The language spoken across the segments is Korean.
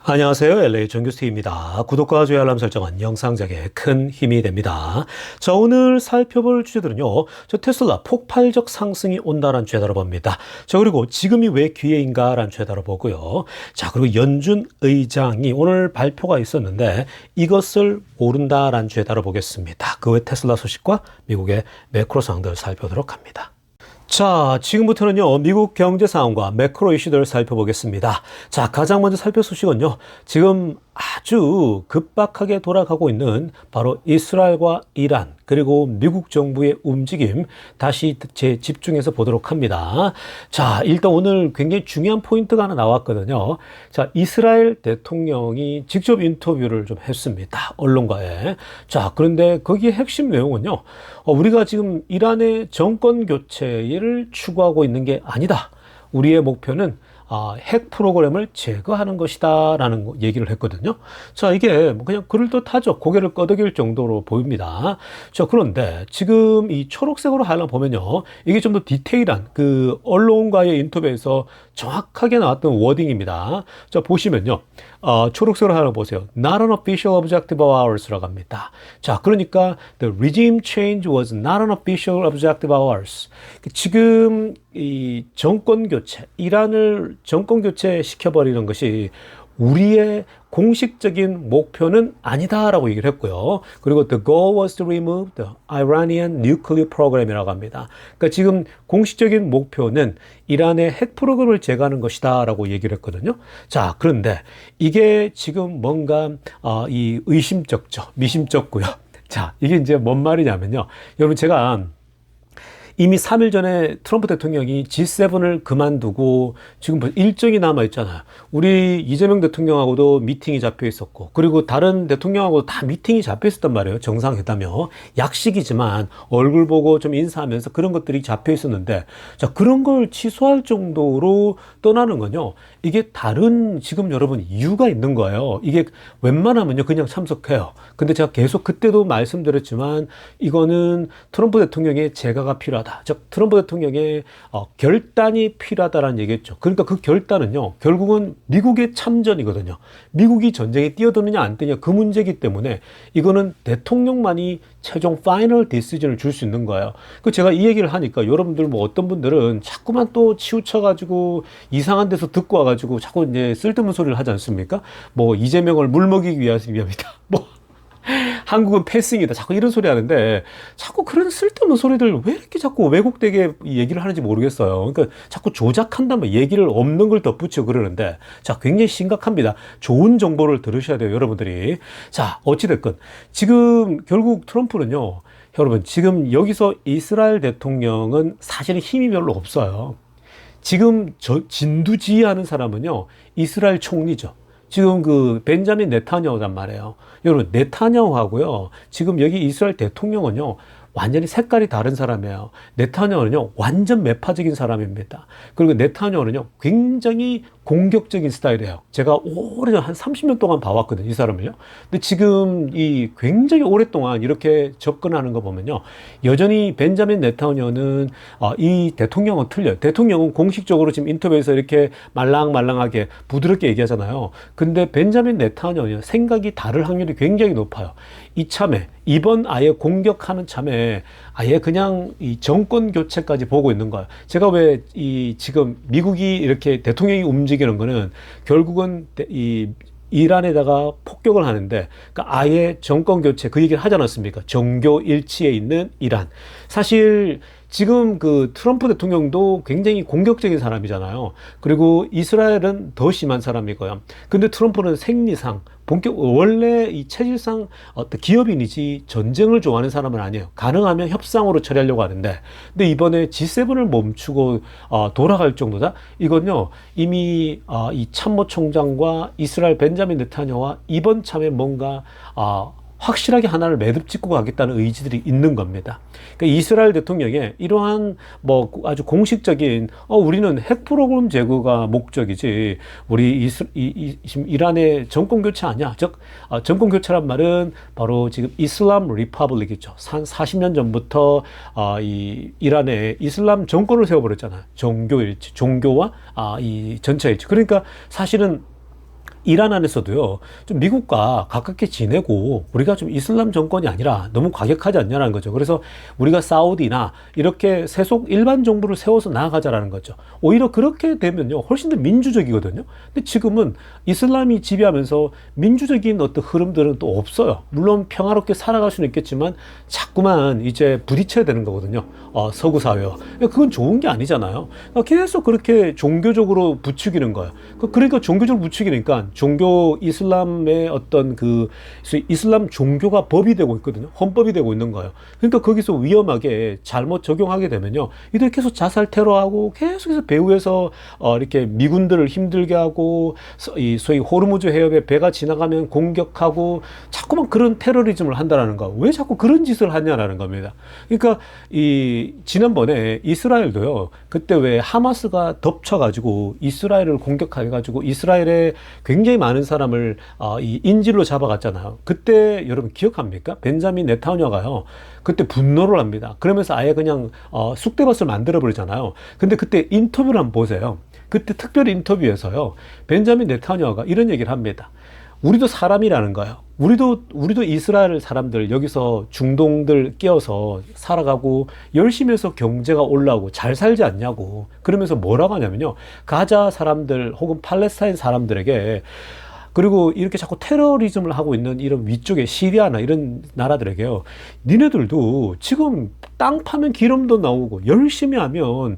안녕하세요. LA 정규스티입니다. 구독과 좋아요 알람 설정은 영상 제작에 큰 힘이 됩니다. 자, 오늘 살펴볼 주제들은요. 저 테슬라 폭발적 상승이 온다라는 주제 다뤄봅니다. 자, 그리고 지금이 왜 기회인가라는 주제 다뤄보고요. 자, 그리고 연준 의장이 오늘 발표가 있었는데 이것을 모른다라는 주제 다뤄보겠습니다. 그 외 테슬라 소식과 미국의 매크로 상황들 살펴보도록 합니다. 자, 지금부터는요, 미국 경제 상황과 매크로 이슈들을 살펴보겠습니다. 자, 가장 먼저 살펴볼 소식은요, 지금 아주 급박하게 돌아가고 있는 바로 이스라엘과 이란, 그리고 미국 정부의 움직임, 다시 집중해서 보도록 합니다. 자, 일단 오늘 굉장히 중요한 포인트가 하나 나왔거든요. 자, 이스라엘 대통령이 직접 인터뷰를 좀 했습니다. 언론과에. 자, 그런데 거기에 핵심 내용은요, 우리가 지금 이란의 정권 교체를 추구하고 있는 게 아니다. 우리의 목표는 핵 프로그램을 제거하는 것이다 라는 얘기를 했거든요. 자, 이게 뭐 그냥 그럴듯하죠. 고개를 끄덕일 정도로 보입니다. 자, 그런데 지금 이 초록색으로 하나 보면요, 이게 좀 더 디테일한 그 언론과의 인터뷰에서 정확하게 나왔던 워딩입니다. 자, 보시면요, 초록색으로 하나 보세요. Not an official objective of ours라고 합니다. 자, 그러니까 the regime change was not an official objective of ours. 지금 이 정권 교체, 이란을 정권 교체 시켜버리는 것이 우리의 공식적인 목표는 아니다라고 얘기를 했고요. 그리고 the goal was to remove the Iranian nuclear program이라고 합니다. 그러니까 지금 공식적인 목표는 이란의 핵 프로그램을 제거하는 것이다라고 얘기를 했거든요. 자, 그런데 이게 지금 뭔가 이 의심쩍죠, 미심쩍고요. 자, 이게 이제 뭔 말이냐면요, 여러분, 제가 이미 3일 전에 트럼프 대통령이 G7을 그만두고 지금 일정이 남아있잖아요. 우리 이재명 대통령하고도 미팅이 잡혀 있었고, 그리고 다른 대통령하고도 다 미팅이 잡혀 있었단 말이에요. 정상회담이요. 약식이지만 얼굴 보고 좀 인사하면서 그런 것들이 잡혀 있었는데, 자, 그런 걸 취소할 정도로 떠나는 건요, 이게 다른 지금 여러분 이유가 있는 거예요. 이게 웬만하면요 그냥 참석해요. 근데 제가 계속 그때도 말씀드렸지만 이거는 트럼프 대통령의 제가가 필요하다. 즉 트럼프 대통령의 결단이 필요하다라는 얘기겠죠. 그러니까 그 결단은요, 결국은 미국의 참전이거든요. 미국이 전쟁에 뛰어드느냐 안 뛰느냐 그 문제이기 때문에 이거는 대통령만이 최종 파이널 디시전을 줄 수 있는 거예요. 그 제가 이 얘기를 하니까 여러분들 뭐 어떤 분들은 자꾸만 또 치우쳐가지고 이상한 데서 듣고 와가지고 자꾸 이제 쓸데없는 소리를 하지 않습니까? 뭐 이재명을 물먹이기 위함이다. 뭐 한국은 패싱이다. 자꾸 이런 소리 하는데 자꾸 그런 쓸데없는 소리들 왜 이렇게 자꾸 왜곡되게 얘기를 하는지 모르겠어요. 그러니까 자꾸 조작한다면 얘기를 없는 걸 덧붙이고 그러는데, 자, 굉장히 심각합니다. 좋은 정보를 들으셔야 돼요, 여러분들이. 자, 어찌됐건 지금 결국 트럼프는요, 여러분, 지금 여기서 이스라엘 대통령은 사실은 힘이 별로 없어요. 지금 진두지휘하는 사람은요, 이스라엘 총리죠. 지금 그 벤자민 네타냐후란 말이에요. 여러분, 네타냐후하고요, 지금 여기 이스라엘 대통령은요, 완전히 색깔이 다른 사람이에요. 네타냐후는요, 완전 매파적인 사람입니다. 그리고 네타냐후는요, 굉장히 공격적인 스타일이에요. 제가 오래전 한 30년 동안 봐왔거든요, 이 사람을요. 근데 지금 이 굉장히 오랫동안 이렇게 접근하는 거 보면요, 여전히 벤자민 네타냐후는 이 대통령은 틀려요. 대통령은 공식적으로 지금 인터뷰에서 이렇게 말랑말랑하게 부드럽게 얘기하잖아요. 근데 벤자민 네타냐후는 생각이 다를 확률이 굉장히 높아요. 이참에 이번 아예 공격하는 참에 아예 그냥 이 정권 교체까지 보고 있는 거예요. 제가 왜 이 지금 미국이 이렇게 대통령이 움직이는 거는 결국은 이 이란에다가 폭격을 하는데, 그러니까 아예 정권 교체 그 얘기를 하지 않았습니까? 정교 일치에 있는 이란. 사실 지금 그 트럼프 대통령도 굉장히 공격적인 사람이잖아요. 그리고 이스라엘은 더 심한 사람이고요. 근데 트럼프는 생리상 원래 이 체질상 어떤 기업인이지 전쟁을 좋아하는 사람은 아니에요. 가능하면 협상으로 처리하려고 하는데, 근데 이번에 G7을 멈추고 돌아갈 정도다? 이건요, 이미 이 참모총장과 이스라엘 벤자민 네타냐후와 이번 참에 뭔가 확실하게 하나를 매듭 짓고 가겠다는 의지들이 있는 겁니다. 그러니까 이스라엘 대통령의 이러한 뭐 아주 공식적인 우리는 핵 프로그램 제거가 목적이지 우리 지금 이란의 정권 교체 아니야. 즉 정권 교체란 말은 바로 지금 이슬람 리퍼블릭이죠. 한 40년 전부터 이 이란에 이슬람 정권을 세워버렸잖아요. 종교 일치, 종교와 이 전체 일치. 그러니까 사실은 이란 안에서도요, 좀 미국과 가깝게 지내고 우리가 좀 이슬람 정권이 아니라 너무 과격하지 않냐라는 거죠. 그래서 우리가 사우디나 이렇게 세속 일반 정부를 세워서 나아가자라는 거죠. 오히려 그렇게 되면요, 훨씬 더 민주적이거든요. 근데 지금은 이슬람이 지배하면서 민주적인 어떤 흐름들은 또 없어요. 물론 평화롭게 살아갈 수는 있겠지만 자꾸만 이제 부딪혀야 되는 거거든요. 서구 사회와. 그건 좋은 게 아니잖아요. 계속 그렇게 종교적으로 부추기는 거예요. 그러니까 종교적으로 부추기니까 종교 이슬람의 어떤 그 이슬람 종교가 법이 되고 있거든요. 헌법이 되고 있는 거예요. 그러니까 거기서 위험하게 잘못 적용하게 되면요, 이들 계속 자살 테러하고 계속해서 배후에서 이렇게 미군들을 힘들게 하고 이 소위 호르무즈 해협에 배가 지나가면 공격하고 자꾸만 그런 테러리즘을 한다라는 거. 왜 자꾸 그런 짓을 하냐라는 겁니다. 그러니까 이 지난번에 이스라엘도요, 그때 왜 하마스가 덮쳐가지고 이스라엘을 공격해가지고 이스라엘에 굉장히 많은 사람을 이 인질로 잡아갔잖아요. 그때 여러분 기억합니까? 벤자민 네타냐후가요, 그때 분노를 합니다. 그러면서 아예 그냥 쑥대밭을 만들어 버리잖아요. 근데 그때 인터뷰를 한번 보세요. 그때 특별 인터뷰에서요, 벤자민 네타냐후가 이런 얘기를 합니다. 우리도 사람이라는 거예요. 우리도 이스라엘 사람들 여기서 중동들 끼어서 살아가고 열심히 해서 경제가 올라오고 잘 살지 않냐고. 그러면서 뭐라고 하냐면요, 가자 사람들 혹은 팔레스타인 사람들에게, 그리고 이렇게 자꾸 테러리즘을 하고 있는 이런 위쪽에 시리아나 이런 나라들에게요, 니네들도 지금 땅 파면 기름도 나오고 열심히 하면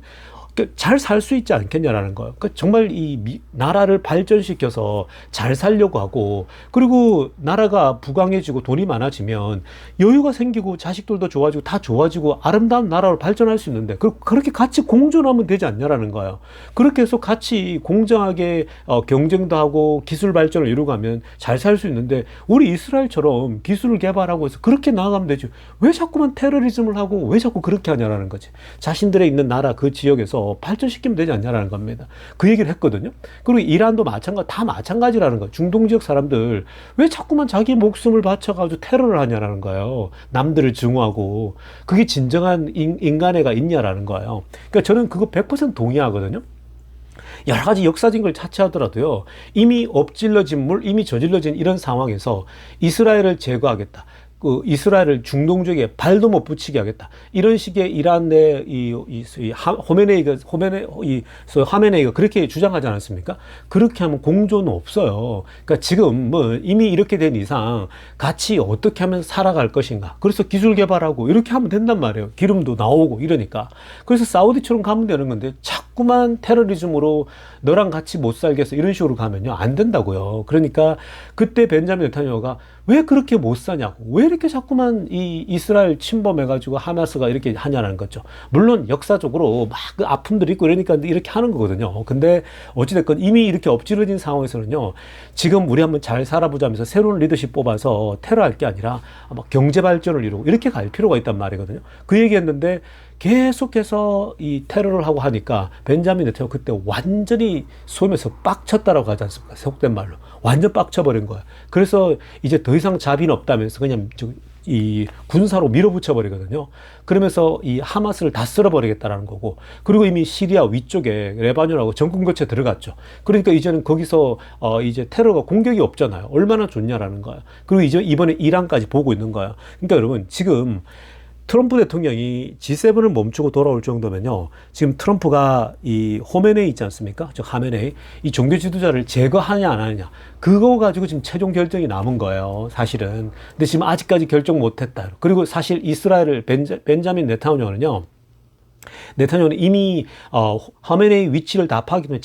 잘 살 수 있지 않겠냐라는 거예요. 그러니까 정말 이 나라를 발전시켜서 잘 살려고 하고, 그리고 나라가 부강해지고 돈이 많아지면 여유가 생기고 자식들도 좋아지고 다 좋아지고 아름다운 나라로 발전할 수 있는데, 그렇게 같이 공존하면 되지 않냐라는 거예요. 그렇게 해서 같이 공정하게 경쟁도 하고 기술 발전을 이루가면 잘 살 수 있는데, 우리 이스라엘처럼 기술을 개발하고 해서 그렇게 나아가면 되지. 왜 자꾸만 테러리즘을 하고 왜 자꾸 그렇게 하냐라는 거지. 자신들의 있는 나라 그 지역에서 발전시키면 되지 않냐라는 겁니다. 그 얘기를 했거든요. 그리고 이란도 다 마찬가지라는 거예요. 중동 지역 사람들 왜 자꾸만 자기 목숨을 바쳐가지고 테러를 하냐라는 거예요. 남들을 증오하고. 그게 진정한 인간애가 있냐라는 거예요. 그러니까 저는 그거 100% 동의하거든요. 여러 가지 역사적인 걸 차치하더라도요, 이미 엎질러진 물, 이미 저질러진 이런 상황에서 이스라엘을 제거하겠다, 그 이스라엘을 중동 지역에 발도 못 붙이게 하겠다, 이런 식의 이란 내 하메네이가 그렇게 주장하지 않았습니까? 그렇게 하면 공존은 없어요. 그러니까 지금 뭐 이미 이렇게 된 이상 같이 어떻게 하면 살아갈 것인가. 그래서 기술 개발하고 이렇게 하면 된단 말이에요. 기름도 나오고 이러니까. 그래서 사우디처럼 가면 되는 건데 자꾸만 테러리즘으로 너랑 같이 못 살겠어 이런 식으로 가면요, 안 된다고요. 그러니까 그때 벤자민 네타냐후가 왜 그렇게 못 사냐고, 왜 이렇게 자꾸만 이 이스라엘 침범해가지고 하마스가 이렇게 하냐는 거죠. 물론 역사적으로 막 그 아픔들이 있고 이러니까 이렇게 하는 거거든요. 근데 어찌됐건 이미 이렇게 엎질러진 상황에서는요, 지금 우리 한번 잘 살아보자면서 새로운 리더십 뽑아서 테러할 게 아니라 아마 경제 발전을 이루고 이렇게 갈 필요가 있단 말이거든요. 그 얘기했는데 계속해서 이 테러를 하고 하니까 벤자민 네타냐후 그때 완전히 소위 말해서 빡쳤다라고 하지 않습니까? 속된 말로. 완전 빡쳐버린 거야. 그래서 이제 더 이상 자비는 없다면서 그냥 이 군사로 밀어붙여 버리거든요. 그러면서 이 하마스를 다 쓸어버리겠다라는 거고, 그리고 이미 시리아 위쪽에 레바논하고 정권 교체 들어갔죠. 그러니까 이제는 거기서 이제 테러가 공격이 없잖아요. 얼마나 좋냐라는 거야. 그리고 이제 이번에 이란까지 보고 있는 거야. 그러니까 여러분 지금 트럼프 대통령이 G7을 멈추고 돌아올 정도면요, 지금 트럼프가 이 호메네이 있지 않습니까? 즉 하메네이, 이 종교 지도자를 제거하냐 안 하느냐, 그거 가지고 지금 최종 결정이 남은 거예요, 사실은. 근데 지금 아직까지 결정 못했다. 그리고 사실 이스라엘을 벤자민 네타냐후는요, 네타냐후는 이미 하메네이 위치를 다 파악하면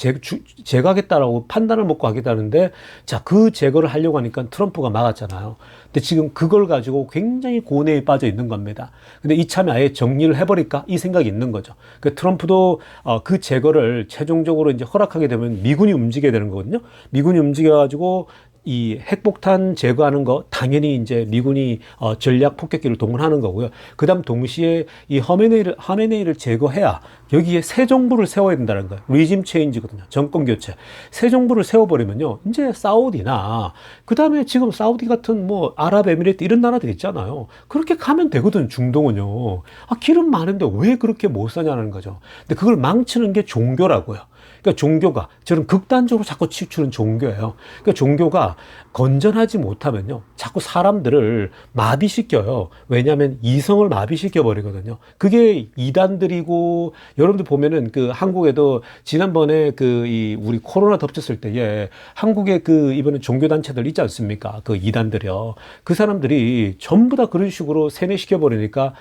제거하겠다라고 판단을 먹고 하겠다는데, 자, 그 제거를 하려고 하니까 트럼프가 막았잖아요. 근데 지금 그걸 가지고 굉장히 고뇌에 빠져 있는 겁니다. 근데 이참에 아예 정리를 해버릴까 이 생각이 있는 거죠. 그 트럼프도 그 제거를 최종적으로 이제 허락하게 되면 미군이 움직여야 되는 거거든요. 미군이 움직여가지고 이 핵폭탄 제거하는 거 당연히 이제 미군이 전략 폭격기를 동원하는 거고요. 그다음 동시에 이 하메네이를 제거해야 여기에 새 정부를 세워야 된다는 거예요. 리짐 체인지거든요. 정권 교체. 새 정부를 세워버리면요, 이제 사우디나 그다음에 지금 사우디 같은 뭐 아랍에미레이트 이런 나라들 있잖아요. 그렇게 가면 되거든. 중동은요. 기름 많은데 왜 그렇게 못 사냐는 거죠. 근데 그걸 망치는 게 종교라고요. 그러니까 종교가 저런 극단적으로 자꾸 치우치는 종교예요. 그러니까 종교가 건전하지 못하면요, 자꾸 사람들을 마비시켜요. 왜냐하면 이성을 마비시켜 버리거든요. 그게 이단들이고, 여러분들 보면은 그 한국에도 지난번에 우리 코로나 덮쳤을 때에 한국에 이번에 종교 단체들 있지 않습니까? 그 이단들이요. 그 사람들이 전부 다 그런 식으로 세뇌시켜 버리니까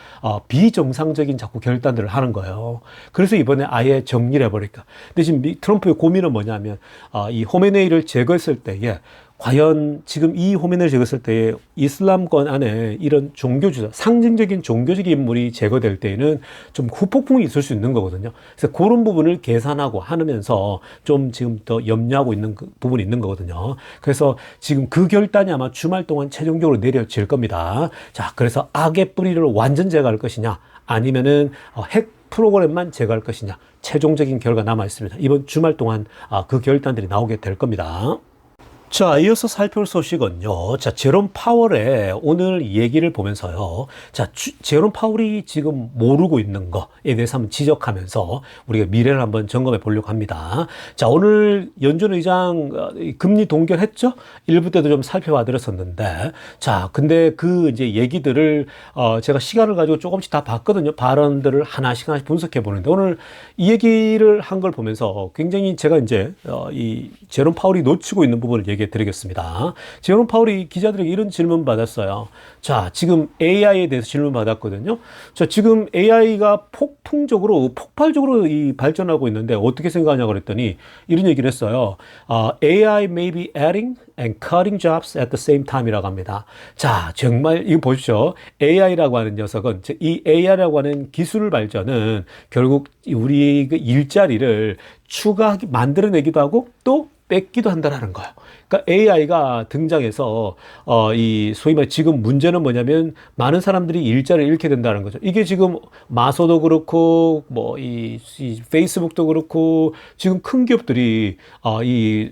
비정상적인 자꾸 결단들을 하는 거예요. 그래서 이번에 아예 정리를 해버릴까. 근데 지금 트럼프의 고민은 뭐냐면, 이 호메네이를 제거했을 때에 과연 지금 이 호메네이를 제거했을 때에 이슬람권 안에 이런 종교주자, 상징적인 종교적인 인물이 제거될 때에는 좀 후폭풍이 있을 수 있는 거거든요. 그래서 그런 부분을 계산하고 하면서 좀 지금 더 염려하고 있는 부분이 있는 거거든요. 그래서 지금 그 결단이 아마 주말 동안 최종적으로 내려질 겁니다. 자, 그래서 악의 뿌리를 완전 제거할 것이냐, 아니면은 핵 프로그램만 제거할 것이냐, 최종적인 결과 남아 있습니다. 이번 주말 동안 그 결단들이 나오게 될 겁니다. 자, 이어서 살펴볼 소식은요. 자, 제롬 파월의 오늘 얘기를 보면서요. 자, 제롬 파월이 지금 모르고 있는 거에 대해서 한번 지적하면서 우리가 미래를 한번 점검해 보려고 합니다. 자, 오늘 연준 의장 금리 동결했죠? 일부 때도 좀 살펴봐 드렸었는데, 자, 근데 이제 얘기들을 제가 시간을 가지고 조금씩 다 봤거든요. 발언들을 하나씩 분석해 보는데, 오늘 이 얘기를 한 걸 보면서 굉장히 제가 이제 이 제롬 파월이 놓치고 있는 부분을 얘기해 드리겠습니다. 제롬 파월이 기자들에게 이런 질문 받았어요. 자, 지금 AI에 대해서 질문 받았거든요. 자, 지금 AI가 폭발적으로 발전하고 있는데 어떻게 생각하냐고 그랬더니 이런 얘기를 했어요. AI may be adding and cutting jobs at the same time이라고 합니다. 자, 정말 이거 보십시오. AI라고 하는 녀석은, 이 AI라고 하는 기술 발전은 결국 우리 그 일자리를 만들어내기도 하고 또 뺏기도 한다라는 거예요. 그러니까 AI가 등장해서 소위 말 지금 문제는 뭐냐면 많은 사람들이 일자리를 잃게 된다는 거죠. 이게 지금 마소도 그렇고 이 페이스북도 그렇고 지금 큰 기업들이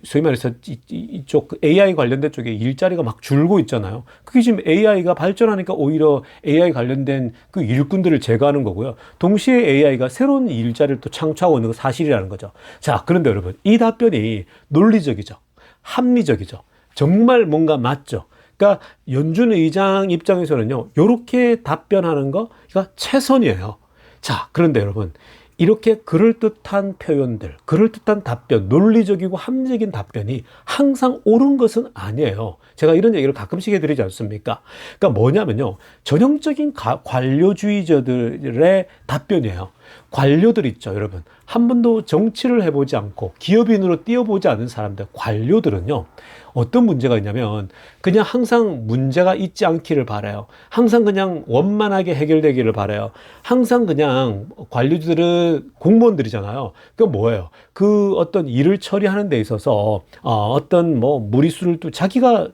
소위 말해서 이쪽 AI 관련된 쪽에 일자리가 막 줄고 있잖아요. 그게 지금 AI가 발전하니까 오히려 AI 관련된 그 일꾼들을 제거하는 거고요. 동시에 AI가 새로운 일자리를 또 창출하고 있는 거 사실이라는 거죠. 자, 그런데 여러분, 이 답변이 논리적이죠. 합리적이죠. 정말 뭔가 맞죠. 그러니까 연준 의장 입장에서는요, 이렇게 답변하는 거가 최선이에요. 자, 그런데 여러분, 이렇게 그럴듯한 표현들, 그럴듯한 답변, 논리적이고 합리적인 답변이 항상 옳은 것은 아니에요. 제가 이런 얘기를 가끔씩 해드리지 않습니까? 그러니까 뭐냐면요, 전형적인 관료주의자들의 답변이에요. 관료들 있죠, 여러분. 한 번도 정치를 해보지 않고 기업인으로 뛰어보지 않은 사람들, 관료들은요, 어떤 문제가 있냐면 그냥 항상 문제가 있지 않기를 바라요. 항상 그냥 원만하게 해결되기를 바라요. 항상 그냥 관료들은 공무원들이잖아요. 그건 뭐예요? 그 어떤 일을 처리하는 데 있어서 어떤 무리수를 또 자기가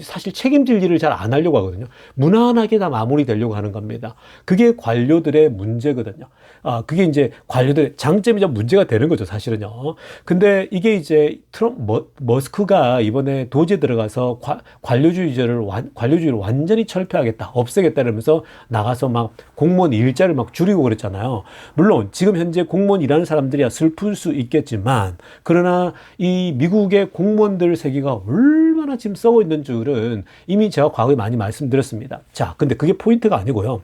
사실 책임질 일을 잘 안 하려고 하거든요. 무난하게 다 마무리되려고 하는 겁니다. 그게 관료들의 문제거든요. 그게 이제 관료들의 장점이자 문제가 되는 거죠, 사실은요. 근데 이게 이제 머스크가 이번에 도지에 들어가서 관료주의를 완전히 철폐하겠다, 없애겠다 이러면서 나가서 막 공무원 일자를 막 줄이고 그랬잖아요. 물론 지금 현재 공무원 일하는 사람들이야 슬플 수 있겠지만, 그러나 이 미국의 공무원들 세계가 얼마나 지금 썩어 있는 줄은 이미 제가 과거에 많이 말씀드렸습니다. 자, 근데 그게 포인트가 아니고요.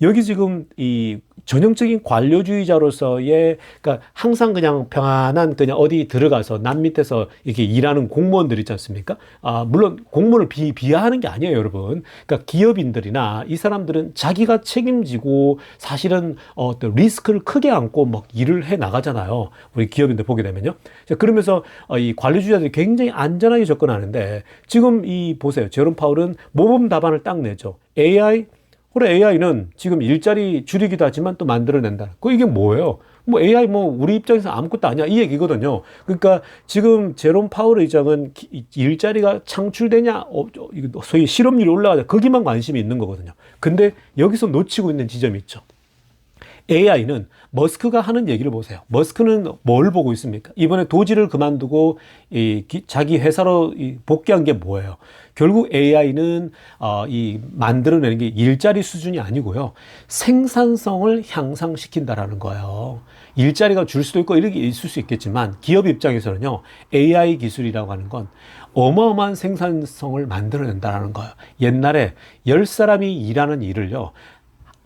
여기 지금 이 전형적인 관료주의자로서의, 그러니까 항상 그냥 평안한 그냥 어디 들어가서 남 밑에서 이렇게 일하는 공무원들 있지 않습니까? 물론 공무원을 비하하는 게 아니에요, 여러분. 그러니까 기업인들이나 이 사람들은 자기가 책임지고 사실은 어떤 리스크를 크게 안고 막 일을 해 나가잖아요. 우리 기업인들 보게 되면요. 자, 그러면서 이 관료주의자들이 굉장히 안전하게 접근하는데, 지금 보세요. 제롬 파월은 모범 답안을 딱 내죠. 그래, AI는 지금 일자리 줄이기도 하지만 또 만들어낸다. 이게 뭐예요? AI 우리 입장에서 아무것도 아니야, 이 얘기거든요. 그러니까 지금 제롬 파월 의장은 일자리가 창출되냐, 소위 실업률이 올라가냐, 거기만 관심이 있는 거거든요. 근데 여기서 놓치고 있는 지점이 있죠. AI는 머스크가 하는 얘기를 보세요. 머스크는 뭘 보고 있습니까? 이번에 도지를 그만두고 자기 회사로 복귀한 게 뭐예요? 결국 AI는 이 만들어내는 게 일자리 수준이 아니고요. 생산성을 향상시킨다라는 거예요. 일자리가 줄 수도 있고 이렇게 있을 수 있겠지만 기업 입장에서는요. AI 기술이라고 하는 건 어마어마한 생산성을 만들어낸다는 거예요. 옛날에 10사람이 일하는 일을요.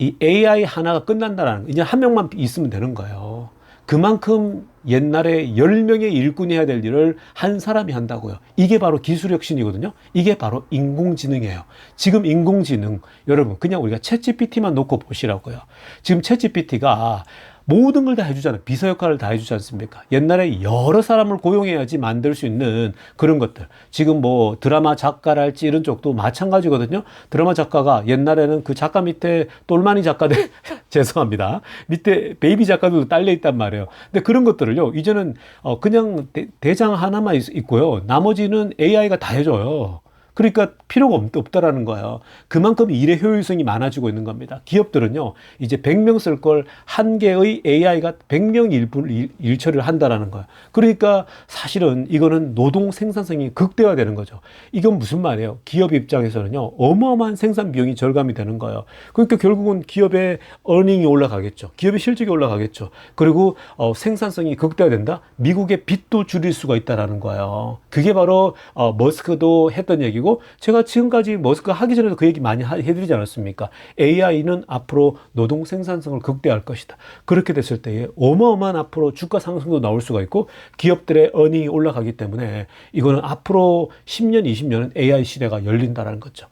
이 AI 하나가 끝난다라는 거. 이제 한 명만 있으면 되는 거예요. 그만큼 옛날에 10명의 일꾼이 해야 될 일을 한 사람이 한다고요. 이게 바로 기술혁신이거든요. 이게 바로 인공지능이에요. 지금 인공지능, 여러분, 그냥 우리가 챗GPT만 놓고 보시라고요. 지금 챗GPT가 모든 걸 다 해주잖아요. 비서 역할을 다 해주지 않습니까? 옛날에 여러 사람을 고용해야지 만들 수 있는 그런 것들. 지금 뭐 드라마 작가랄지 이런 쪽도 마찬가지거든요. 드라마 작가가 옛날에는 그 작가 밑에 똘마니 작가들, 죄송합니다. 밑에 베이비 작가들도 딸려 있단 말이에요. 근데 그런 것들을요, 이제는 그냥 대장 하나만 있고요. 나머지는 AI가 다 해줘요. 그러니까 필요가 없다라는 거예요. 그만큼 일의 효율성이 많아지고 있는 겁니다. 기업들은요, 이제 100명 쓸 걸 한 개의 AI가 100명 일 처리를 한다라는 거예요. 그러니까 사실은 이거는 노동 생산성이 극대화되는 거죠. 이건 무슨 말이에요? 기업 입장에서는요, 어마어마한 생산 비용이 절감이 되는 거예요. 그러니까 결국은 기업의 어닝이 올라가겠죠. 기업의 실적이 올라가겠죠. 그리고 생산성이 극대화된다? 미국의 빚도 줄일 수가 있다라는 거예요. 그게 바로 머스크도 했던 얘기고, 제가 지금까지 머스크 하기 전에도 그 얘기 많이 해드리지 않았습니까? AI는 앞으로 노동 생산성을 극대화할 것이다. 그렇게 됐을 때에 어마어마한 앞으로 주가 상승도 나올 수가 있고 기업들의 어닝이 올라가기 때문에 이거는 앞으로 10년, 20년은 AI 시대가 열린다는 거죠.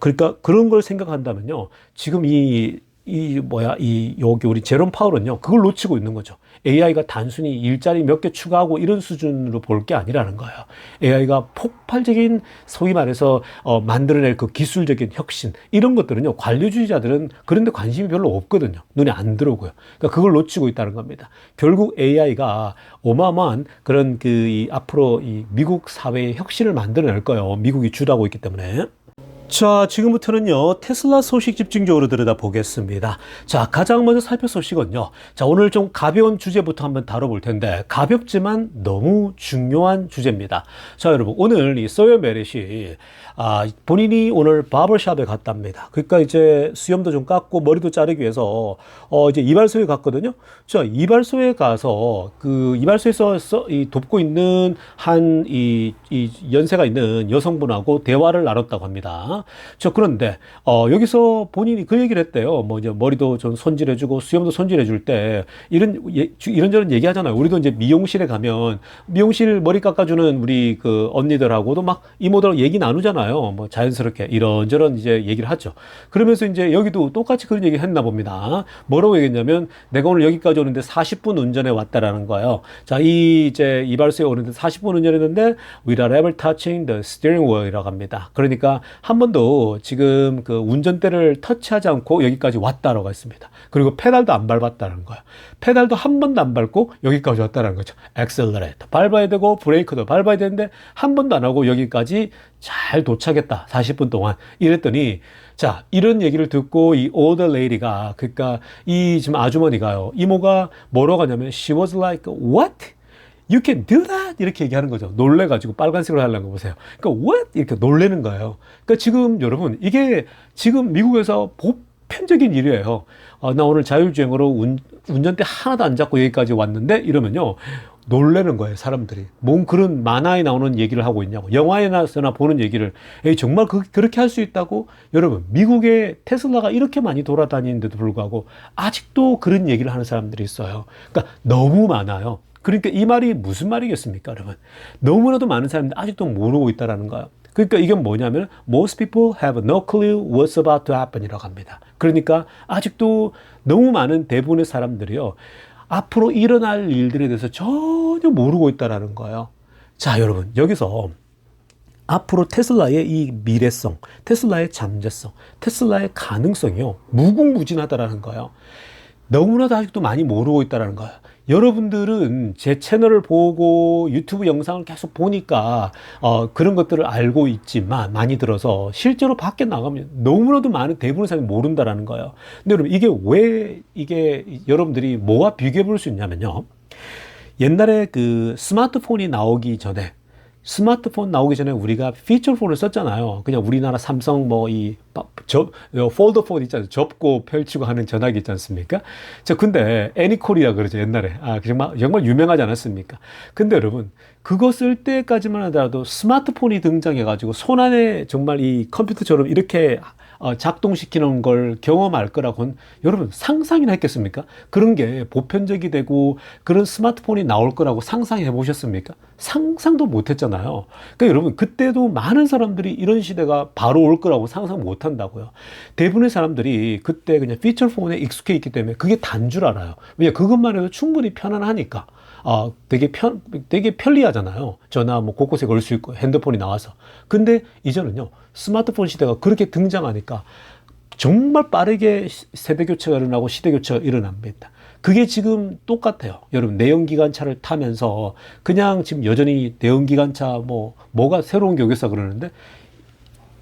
그러니까 그런 걸 생각한다면요. 지금 여기 우리 제롬 파월은요, 그걸 놓치고 있는 거죠. AI가 단순히 일자리 몇 개 추가하고 이런 수준으로 볼 게 아니라는 거예요. AI가 폭발적인, 소위 말해서, 만들어낼 그 기술적인 혁신, 이런 것들은요, 관료주의자들은 그런데 관심이 별로 없거든요. 눈에 안 들어오고요. 그러니까 그걸 놓치고 있다는 겁니다. 결국 AI가 어마어마한 그런 앞으로 이 미국 사회의 혁신을 만들어낼 거예요. 미국이 주도하고 있기 때문에. 자, 지금부터는요, 테슬라 소식 집중적으로 들여다보겠습니다. 자, 가장 먼저 살펴 소식은요. 자, 오늘 좀 가벼운 주제부터 한번 다뤄볼 텐데, 가볍지만 너무 중요한 주제입니다. 자, 여러분, 오늘 이 소요 메릿이, 본인이 오늘 바버샵에 갔답니다. 그러니까 이제 수염도 좀 깎고 머리도 자르기 위해서, 이제 이발소에 갔거든요. 자, 이발소에 가서, 이발소에서 돕고 있는 이 연세가 있는 여성분하고 대화를 나눴다고 합니다. 그런데 여기서 본인이 그 얘기를 했대요. 뭐 이제 머리도 좀 손질해주고 수염도 손질해줄 때 이런저런 얘기하잖아요. 우리도 이제 미용실에 가면 미용실 머리 깎아주는 우리 그 언니들하고도 막 이모들하고 얘기 나누잖아요. 뭐 자연스럽게 이런저런 이제 얘기를 하죠. 그러면서 이제 여기도 똑같이 그런 얘기 했나 봅니다. 뭐라고 얘기했냐면 내가 오늘 여기까지 오는데 40분 운전해 왔다라는 거예요. 자, 이제 이발소에 오는데 40분 운전했는데 without ever touching the steering wheel이라고 합니다. 그러니까 한 번도 지금 그 운전대를 터치하지 않고 여기까지 왔다라고 했습니다. 그리고 페달도 안 밟았다는 거예요. 페달도 한 번도 안 밟고 여기까지 왔다는 거죠. 엑셀러레이터 밟아야 되고 브레이크도 밟아야 되는데 한 번도 안 하고 여기까지 잘 도착했다. 40분 동안. 이랬더니 자, 이런 얘기를 듣고 이 older lady가, 그러니까 이 지금 아주머니가요, 이모가 뭐라고 하냐면 she was like what? You can do that? 이렇게 얘기하는 거죠. 놀래가지고 빨간색으로 하려는 거 보세요. 그러니까 what? 이렇게 놀래는 거예요. 그러니까 지금 여러분, 이게 지금 미국에서 보편적인 일이에요. 나 오늘 자율주행으로 운전대 하나도 안 잡고 여기까지 왔는데 이러면요. 놀래는 거예요, 사람들이. 뭔 그런 만화에 나오는 얘기를 하고 있냐고. 영화에서나 보는 얘기를. 정말 그렇게 할 수 있다고? 여러분, 미국의 테슬라가 이렇게 많이 돌아다니는데도 불구하고 아직도 그런 얘기를 하는 사람들이 있어요. 그러니까 너무 많아요. 그러니까 이 말이 무슨 말이겠습니까, 여러분? 너무나도 많은 사람들이 아직도 모르고 있다는 거예요. 그러니까 이게 뭐냐면 most people have no clue what's about to happen 이라고 합니다. 그러니까 아직도 너무 많은 대부분의 사람들이요. 앞으로 일어날 일들에 대해서 전혀 모르고 있다는 거예요. 자, 여러분, 여기서 앞으로 테슬라의 이 미래성, 테슬라의 잠재성, 테슬라의 가능성이요. 무궁무진하다라는 거예요. 너무나도 아직도 많이 모르고 있다는 거예요. 여러분들은 제 채널을 보고 유튜브 영상을 계속 보니까 그런 것들을 알고 있지만 많이 들어서 실제로 밖에 나가면 너무나도 많은 대부분의 사람이 모른다라는 거예요. 근데 여러분 이게 왜 이게 여러분들이 뭐와 비교해 볼 수 있냐면요. 옛날에 그 스마트폰이 나오기 전에 스마트폰 나오기 전에 우리가 피처폰을 썼잖아요. 그냥 우리나라 삼성 폴더 폰 있잖아요. 접고 펼치고 하는 전화기 있지 않습니까? 근데 애니콜이라 그러죠, 옛날에. 정말 유명하지 않았습니까? 근데 여러분, 그거 쓸 때까지만 하더라도 스마트폰이 등장해가지고 손 안에 정말 이 컴퓨터처럼 이렇게 작동시키는 걸 경험할 거라고는 여러분 상상이나 했겠습니까? 그런 게 보편적이 되고 그런 스마트폰이 나올 거라고 상상해 보셨습니까? 상상도 못 했잖아요. 그러니까 여러분 그때도 많은 사람들이 이런 시대가 바로 올 거라고 상상 못 한다고요. 대부분의 사람들이 그때 그냥 피처폰에 익숙해 있기 때문에 그게 단 줄 알아요. 왜냐 그것만 해도 충분히 편안하니까. 되게 편리하잖아요. 전화 곳곳에 걸 수 있고 핸드폰이 나와서. 근데 이제는요, 스마트폰 시대가 그렇게 등장하니까 정말 빠르게 세대 교체가 일어나고 시대 교체가 일어납니다. 그게 지금 똑같아요. 여러분, 내연기관차를 타면서 그냥 지금 여전히 내연기관차 뭐가 새로운 게 오겠어 그러는데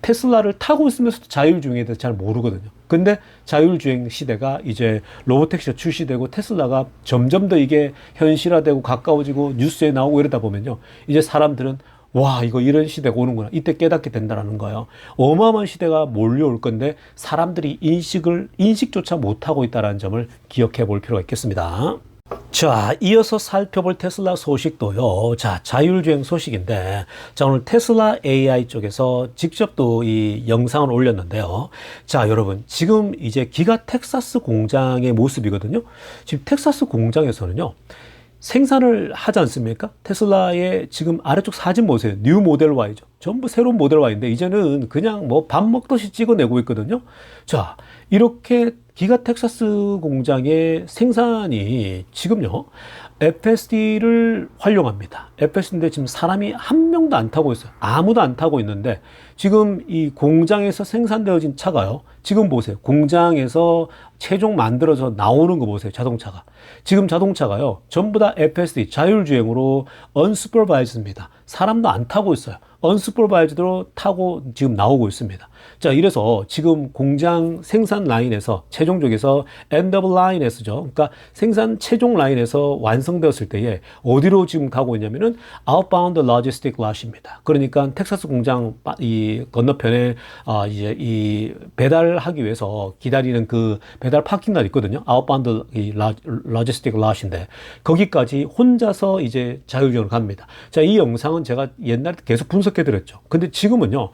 테슬라를 타고 있으면서도 자율주행에 대해서 잘 모르거든요. 근데 자율주행 시대가 이제 로보택시가 출시되고 테슬라가 점점 더 이게 현실화되고 가까워지고 뉴스에 나오고 이러다 보면요. 이제 사람들은 와, 이거 이런 시대가 오는구나. 이때 깨닫게 된다는 거예요. 어마어마한 시대가 몰려올 건데 사람들이 인식조차 못하고 있다는 점을 기억해 볼 필요가 있겠습니다. 자, 이어서 살펴볼 테슬라 소식도요. 자, 자율주행 소식인데, 자, 오늘 테슬라 AI 쪽에서 직접 또 이 영상을 올렸는데요. 자, 여러분, 지금 이제 기가 텍사스 공장의 모습이거든요. 지금 텍사스 공장에서는요, 생산을 하지 않습니까? 테슬라의 지금 아래쪽 사진 보세요. 뉴 모델 Y죠. 전부 새로운 모델 Y인데, 이제는 그냥 밥 먹듯이 찍어내고 있거든요. 자, 이렇게 기가 텍사스 공장의 생산이 지금요, FSD를 활용합니다. FSD인데 지금 사람이 한 명도 안 타고 있어요. 아무도 안 타고 있는데 지금 이 공장에서 생산되어진 차가요. 지금 보세요. 공장에서 최종 만들어서 나오는 거 보세요. 자동차가. 지금 자동차가요. 전부 다 FSD, 자율주행으로 unsupervised입니다. 사람도 안 타고 있어요. unsupervised로 타고 지금 나오고 있습니다. 자, 이래서 지금 공장 생산 라인에서 최종적에서 end of line에서죠. 그러니까 생산 최종 라인에서 완성되었을 때에 어디로 지금 가고 있냐면은 outbound logistic lot입니다. 그러니까 텍사스 공장 이 건너편에 이제 이 배달하기 위해서 기다리는 그 배달 파킹lot 있거든요. outbound logistic lot인데 거기까지 혼자서 이제 자율주행을 갑니다. 자, 이 영상은 제가 옛날에 계속 분석해 드렸죠. 근데 지금은요.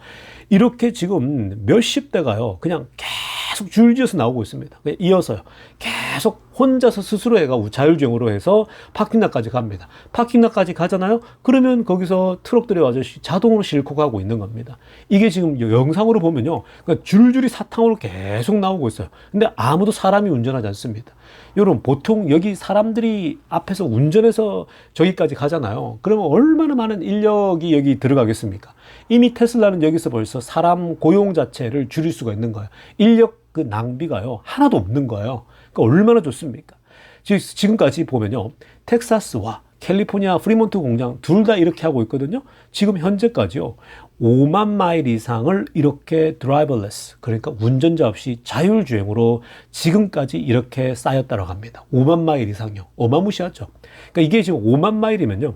이렇게 지금 몇십 대가요. 그냥 계속 줄지어서 나오고 있습니다. 이어서요. 계속 혼자서 스스로 해가고 자율주행으로 해서 파킹락까지 갑니다. 파킹락까지 가잖아요. 그러면 거기서 트럭들이 와서 자동으로 싣고 가고 있는 겁니다. 이게 지금 영상으로 보면요. 그러니까 줄줄이 사탕으로 계속 나오고 있어요. 근데 아무도 사람이 운전하지 않습니다. 여러분 보통 여기 사람들이 앞에서 운전해서 저기까지 가잖아요. 그러면 얼마나 많은 인력이 여기 들어가겠습니까? 이미 테슬라는 여기서 벌써 사람 고용 자체를 줄일 수가 있는 거예요. 인력 그 낭비가요. 하나도 없는 거예요. 그러니까 얼마나 좋습니까? 지금까지 보면요. 텍사스와 캘리포니아 프리몬트 공장 둘 다 이렇게 하고 있거든요. 지금 현재까지요. 5만 마일 이상을 이렇게 드라이버레스, 그러니까 운전자 없이 자율주행으로 지금까지 이렇게 쌓였다고 합니다. 5만 마일 이상요. 어마무시하죠. 그러니까 이게 지금 5만 마일이면요.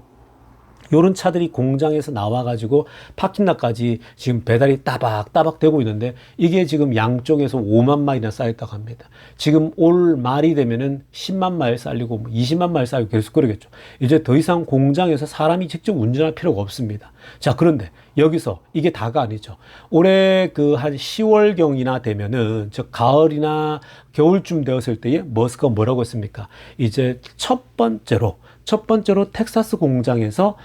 요런 차들이 공장에서 나와가지고 파킹락까지 지금 배달이 따박따박 되고 있는데 이게 지금 양쪽에서 5만 마일이나 쌓였다고 합니다. 지금 올 말이 되면은 10만 마일 쌓이고 20만 마일 쌓이고 계속 그러겠죠. 이제 더 이상 공장에서 사람이 직접 운전할 필요가 없습니다. 자, 그런데 여기서 이게 다가 아니죠. 올해 그 한 10월경이나 되면은 저 가을이나 겨울쯤 되었을 때에 머스크가 뭐라고 했습니까? 이제 첫 번째로 텍사스 공장에서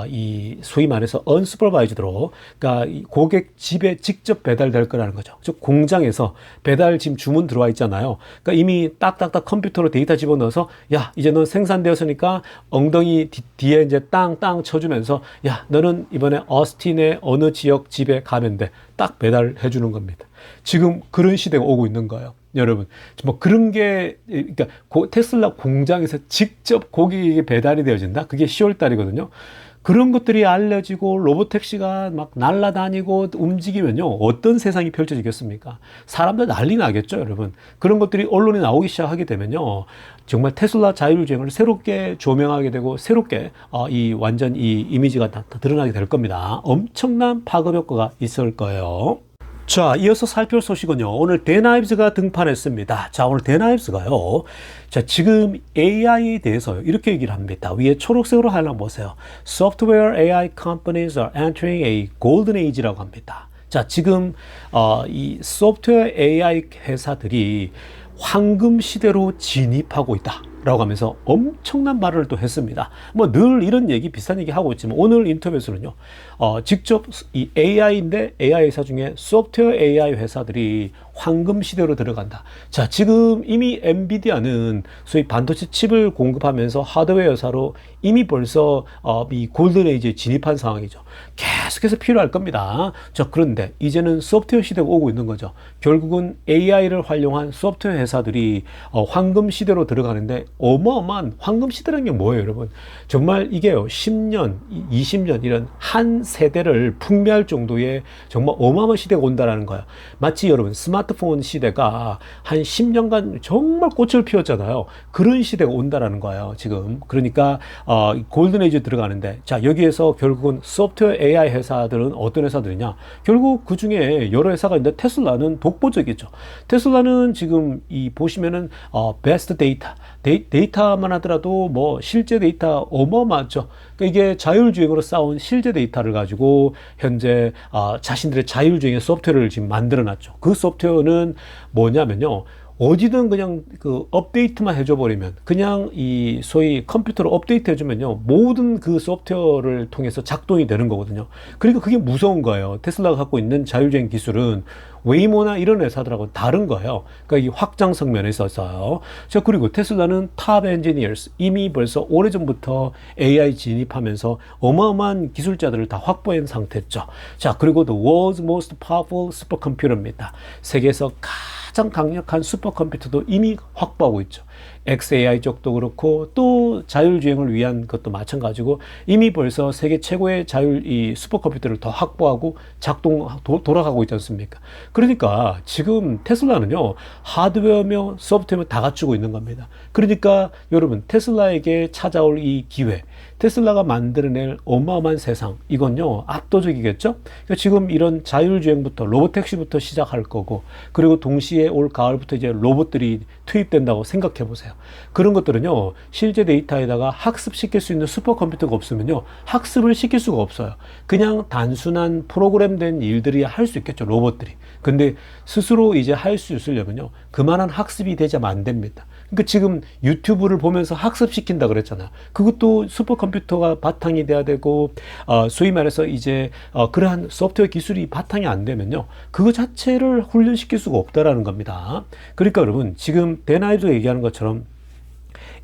이 소위 말해서 unsupervised로, 그러니까 고객 집에 직접 배달될 거라는 거죠. 즉 공장에서 배달 지금 주문 들어와 있잖아요. 그러니까 이미 딱딱딱 컴퓨터로 데이터 집어넣어서 야, 이제 넌 생산되었으니까 엉덩이 뒤에 이제 땅땅 쳐주면서 야, 너는 이번에 어스틴의 어느 지역 집에 가면 돼. 딱 배달해 주는 겁니다. 지금 그런 시대가 오고 있는 거예요. 여러분. 뭐 그런 게, 그러니까 테슬라 공장에서 직접 고객에게 배달이 되어진다? 그게 10월 달이거든요. 그런 것들이 알려지고 로보택시가 막 날아다니고 움직이면요. 어떤 세상이 펼쳐지겠습니까? 사람들 난리 나겠죠, 여러분. 그런 것들이 언론에 나오기 시작하게 되면요. 정말 테슬라 자율주행을 새롭게 조명하게 되고 새롭게 완전 이 이미지가 다 드러나게 될 겁니다. 엄청난 파급 효과가 있을 거예요. 자, 이어서 살펴볼 소식은요. 오늘 데나이브스가 등판했습니다. 자, 오늘 데나이브스가요. 자, 지금 AI에 대해서 이렇게 얘기를 합니다. 위에 초록색으로 하려면 보세요. Software AI companies are entering a golden age라고 합니다. 자, 지금 이 소프트웨어 AI 회사들이 황금 시대로 진입하고 있다. 라고 하면서 엄청난 말을 또 했습니다. 뭐 늘 이런 얘기, 비슷한 얘기 하고 있지만 오늘 인터뷰에서는요, 직접 이 AI인데 AI 회사 중에 소프트웨어 AI 회사들이 황금 시대로 들어간다. 자, 지금 이미 엔비디아는 소위 반도체 칩을 공급하면서 하드웨어 회사로 이미 벌써 이 골든 에이지에 진입한 상황이죠. 계속해서 필요할 겁니다. 자, 그런데 이제는 소프트웨어 시대가 오고 있는 거죠. 결국은 AI를 활용한 소프트웨어 회사들이 황금 시대로 들어가는데 어마어마한 황금 시대라는 게 뭐예요, 여러분? 정말 이게요, 10년, 20년 이런 한 세대를 풍미할 정도의 정말 어마어마한 시대가 온다라는 거예요. 마치 여러분 스마트폰 시대가 한 10년간 정말 꽃을 피웠잖아요. 그런 시대가 온다라는 거예요, 지금. 그러니까 골든 에이지 들어가는데, 자, 여기에서 결국은 소프트웨어 AI 회사들은 어떤 회사들이냐? 결국 그 중에 여러 회사가 있는데 테슬라는 독보적이죠. 테슬라는 지금 이 보시면은 베스트 데이터만 하더라도 뭐 실제 데이터 어마어마하죠. 그러니까 이게 자율주행으로 쌓은 실제 데이터를 가지고 현재 자신들의 자율주행의 소프트웨어를 지금 만들어놨죠. 그 소프트웨어는 뭐냐면요. 어디든 그냥 그 업데이트만 해줘 버리면, 그냥 이 소위 컴퓨터로 업데이트 해주면요, 모든 그 소프트웨어를 통해서 작동이 되는 거거든요. 그러니까 그게 무서운 거예요. 테슬라가 갖고 있는 자율주행 기술은 웨이모나 이런 회사들하고 다른 거예요. 그러니까 이 확장성 면에 있어서요. 자, 그리고 테슬라는 탑 엔지니어스, 이미 벌써 오래전부터 AI 진입하면서 어마어마한 기술자들을 다 확보한 상태죠. 자, 그리고 the world's most powerful supercomputer입니다. 세계에서 가장 강력한 슈퍼컴퓨터도 이미 확보하고 있죠. XAI 쪽도 그렇고 또 자율주행을 위한 것도 마찬가지고 이미 벌써 세계 최고의 이 슈퍼컴퓨터를 더 확보하고 돌아가고 있지 않습니까? 그러니까 지금 테슬라는요, 하드웨어며 소프트웨어 다 갖추고 있는 겁니다. 그러니까 여러분, 테슬라에게 찾아올 이 기회, 테슬라가 만들어낼 어마어마한 세상, 이건요 압도적이겠죠. 그러니까 지금 이런 자율주행부터 로보택시부터 시작할 거고, 그리고 동시에 올 가을부터 이제 로봇들이 투입된다고 생각해 보세요. 그런 것들은요, 실제 데이터에다가 학습시킬 수 있는 슈퍼컴퓨터가 없으면요, 학습을 시킬 수가 없어요. 그냥 단순한 프로그램된 일들이 할 수 있겠죠, 로봇들이. 근데 스스로 이제 할 수 있으려면요, 그만한 학습이 되자면 안 됩니다. 그러니까 지금 유튜브를 보면서 학습시킨다 그랬잖아요. 그것도 슈퍼컴퓨터가 바탕이 돼야 되고, 소위 말해서 이제 그러한 소프트웨어 기술이 바탕이 안 되면요, 그거 자체를 훈련시킬 수가 없다라는 겁니다. 그러니까 여러분, 지금 데나이브가 얘기하는 것처럼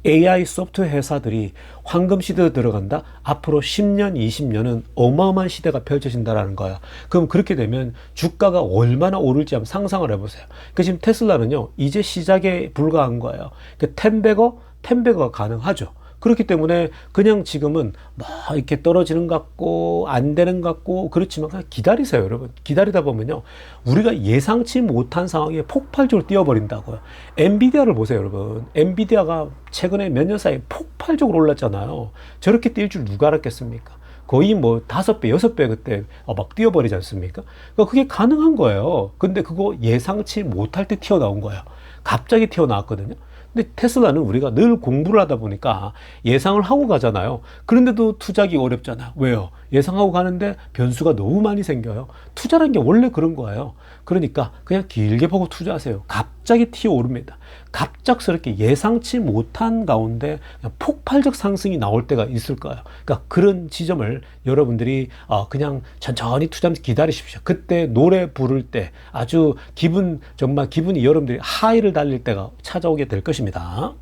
AI 소프트웨어 회사들이 황금 시대에 들어간다? 앞으로 10년, 20년은 어마어마한 시대가 펼쳐진다라는 거야. 그럼 그렇게 되면 주가가 얼마나 오를지 한번 상상을 해보세요. 그러니까 지금 테슬라는요, 이제 시작에 불과한 거예요. 그러니까 10배가 가능하죠. 그렇기 때문에 그냥 지금은 뭐 이렇게 떨어지는 것 같고 안 되는 것 같고 그렇지만 그냥 기다리세요, 여러분. 기다리다 보면요, 우리가 예상치 못한 상황에 폭발적으로 뛰어버린다고요. 엔비디아를 보세요, 여러분. 엔비디아가 최근에 몇 년 사이에 폭발적으로 올랐잖아요. 저렇게 뛸 줄 누가 알았겠습니까? 거의 뭐 5배, 6배 그때 막 뛰어버리지 않습니까? 그러니까 그게 가능한 거예요. 근데 그거 예상치 못할 때 튀어나온 거예요. 갑자기 튀어나왔거든요. 근데 테슬라는 우리가 늘 공부를 하다 보니까 예상을 하고 가잖아요. 그런데도 투자하기 어렵잖아요. 왜요? 예상하고 가는데 변수가 너무 많이 생겨요. 투자라는 게 원래 그런 거예요. 그러니까 그냥 길게 보고 투자하세요. 갑자기 튀어오릅니다. 갑작스럽게 예상치 못한 가운데 폭발적 상승이 나올 때가 있을 거예요. 그러니까 그런 지점을 여러분들이 그냥 천천히 투자하면서 기다리십시오. 그때 노래 부를 때 아주 정말 기분이 여러분들이 하이를 달릴 때가 찾아오게 될 것입니다.